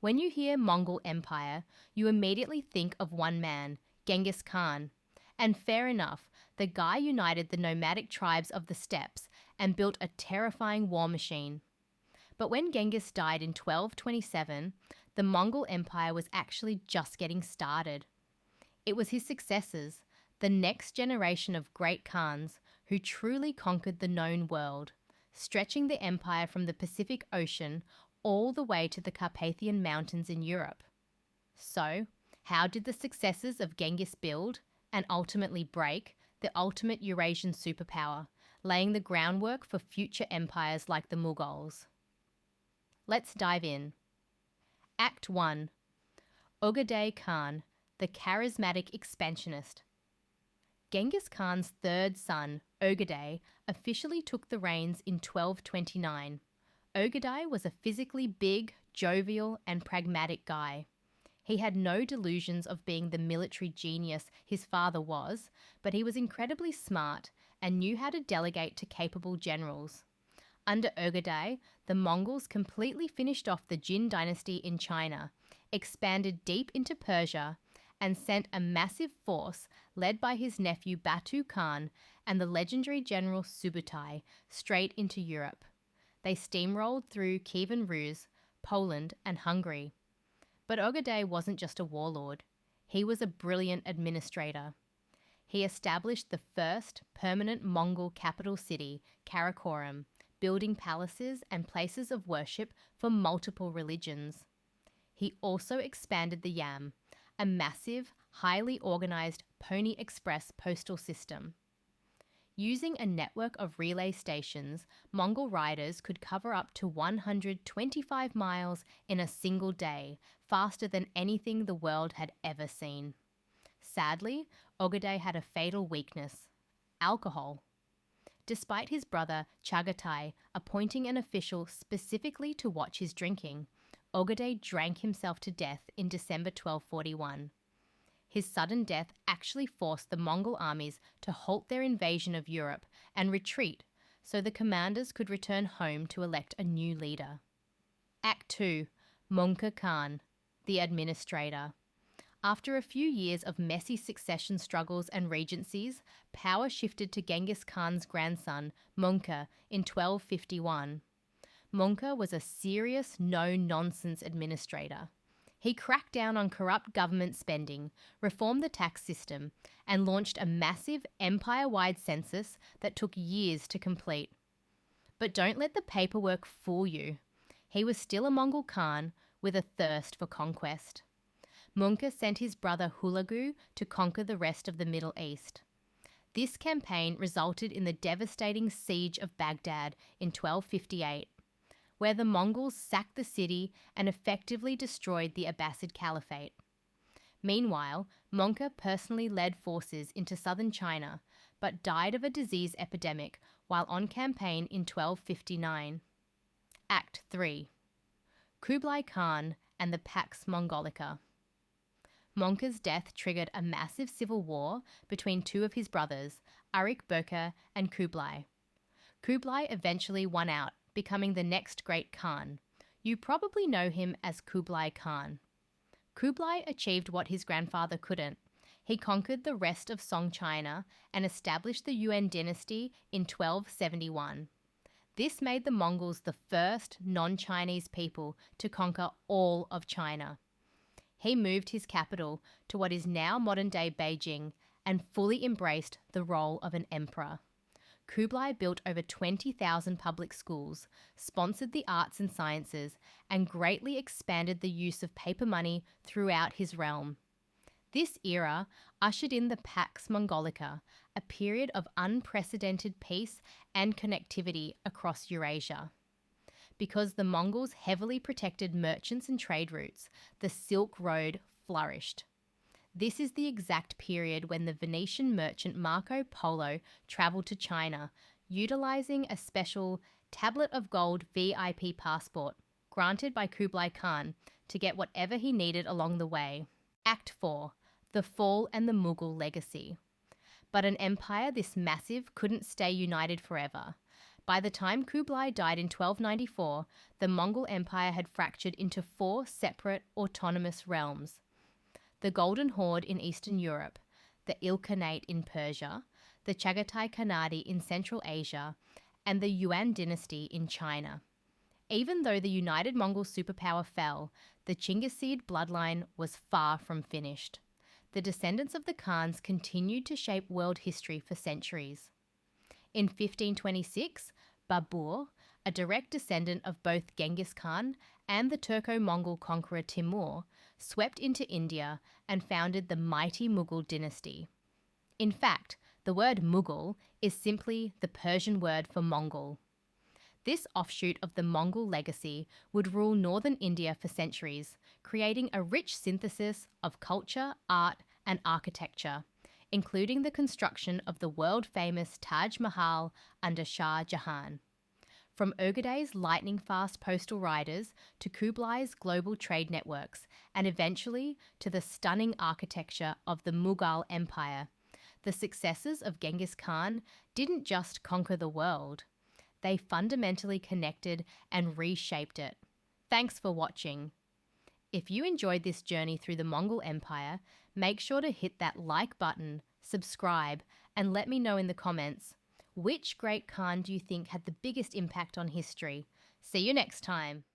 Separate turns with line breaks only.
When you hear Mongol Empire, you immediately think of one man, Genghis Khan. And fair enough, the guy united the nomadic tribes of the steppes and built a terrifying war machine. But when Genghis died in 1227, the Mongol Empire was actually just getting started. It was his successors, the next generation of great Khans, who truly conquered the known world, stretching the empire from the Pacific Ocean all the way to the Carpathian Mountains in Europe. So, how did the successors of Genghis build, and ultimately break, the ultimate Eurasian superpower, laying the groundwork for future empires like the Mughals? Let's dive in. Act 1. Ögedei Khan, the charismatic expansionist. Genghis Khan's third son, Ögedei, officially took the reins in 1229. Ögedei was a physically big, jovial, and pragmatic guy. He had no delusions of being the military genius his father was, but he was incredibly smart and knew how to delegate to capable generals. Under Ögedei, the Mongols completely finished off the Jin dynasty in China, expanded deep into Persia, and sent a massive force led by his nephew Batu Khan and the legendary general Subutai straight into Europe. They steamrolled through Kievan Rus, Poland, and Hungary. But Ögedei wasn't just a warlord. He was a brilliant administrator. He established the first permanent Mongol capital city, Karakorum, building palaces and places of worship for multiple religions. He also expanded the Yam, a massive, highly organized Pony Express postal system. Using a network of relay stations, Mongol riders could cover up to 125 miles in a single day, faster than anything the world had ever seen. Sadly, Ögedei had a fatal weakness: alcohol. Despite his brother Chagatai appointing an official specifically to watch his drinking, Ögedei drank himself to death in December 1241. His sudden death actually forced the Mongol armies to halt their invasion of Europe and retreat so the commanders could return home to elect a new leader. Act 2. Möngke Khan, the administrator. After a few years of messy succession struggles and regencies, power shifted to Genghis Khan's grandson, Möngke, in 1251. Möngke was a serious, no-nonsense administrator. He cracked down on corrupt government spending, reformed the tax system, and launched a massive empire-wide census that took years to complete. But don't let the paperwork fool you. He was still a Mongol Khan with a thirst for conquest. Möngke sent his brother Hulagu to conquer the rest of the Middle East. This campaign resulted in the devastating siege of Baghdad in 1258, where the Mongols sacked the city and effectively destroyed the Abbasid Caliphate. Meanwhile, Möngke personally led forces into southern China, but died of a disease epidemic while on campaign in 1259. Act 3. Kublai Khan and the Pax Mongolica. Möngke's death triggered a massive civil war between two of his brothers, Arik Böke and Kublai. Kublai eventually won out, becoming the next great Khan. You probably know him as Kublai Khan. Kublai achieved what his grandfather couldn't. He conquered the rest of Song China and established the Yuan dynasty in 1271. This made the Mongols the first non-Chinese people to conquer all of China. He moved his capital to what is now modern-day Beijing and fully embraced the role of an emperor. Kublai built over 20,000 public schools, sponsored the arts and sciences, and greatly expanded the use of paper money throughout his realm. This era ushered in the Pax Mongolica, a period of unprecedented peace and connectivity across Eurasia. Because the Mongols heavily protected merchants and trade routes, the Silk Road flourished. This is the exact period when the Venetian merchant Marco Polo travelled to China, utilising a special tablet of gold VIP passport granted by Kublai Khan to get whatever he needed along the way. Act 4. The Fall and the Mughal Legacy. But an empire this massive couldn't stay united forever. By the time Kublai died in 1294, the Mongol Empire had fractured into 4 separate autonomous realms: the Golden Horde in Eastern Europe, the Ilkhanate in Persia, the Chagatai Khanate in Central Asia, and the Yuan dynasty in China. Even though the united Mongol superpower fell, the Chinggisid bloodline was far from finished. The descendants of the Khans continued to shape world history for centuries. In 1526, Babur, a direct descendant of both Genghis Khan and the Turco-Mongol conqueror Timur, swept into India and founded the mighty Mughal dynasty. In fact, the word Mughal is simply the Persian word for Mongol. This offshoot of the Mongol legacy would rule northern India for centuries, creating a rich synthesis of culture, art, and architecture, including the construction of the world-famous Taj Mahal under Shah Jahan. From Ögedei's lightning-fast postal riders to Kublai's global trade networks, and eventually to the stunning architecture of the Mughal Empire, the successors of Genghis Khan didn't just conquer the world. They fundamentally connected and reshaped it. Thanks for watching. If you enjoyed this journey through the Mongol Empire, make sure to hit that like button, subscribe, and let me know in the comments, which great Khan do you think had the biggest impact on history? See you next time.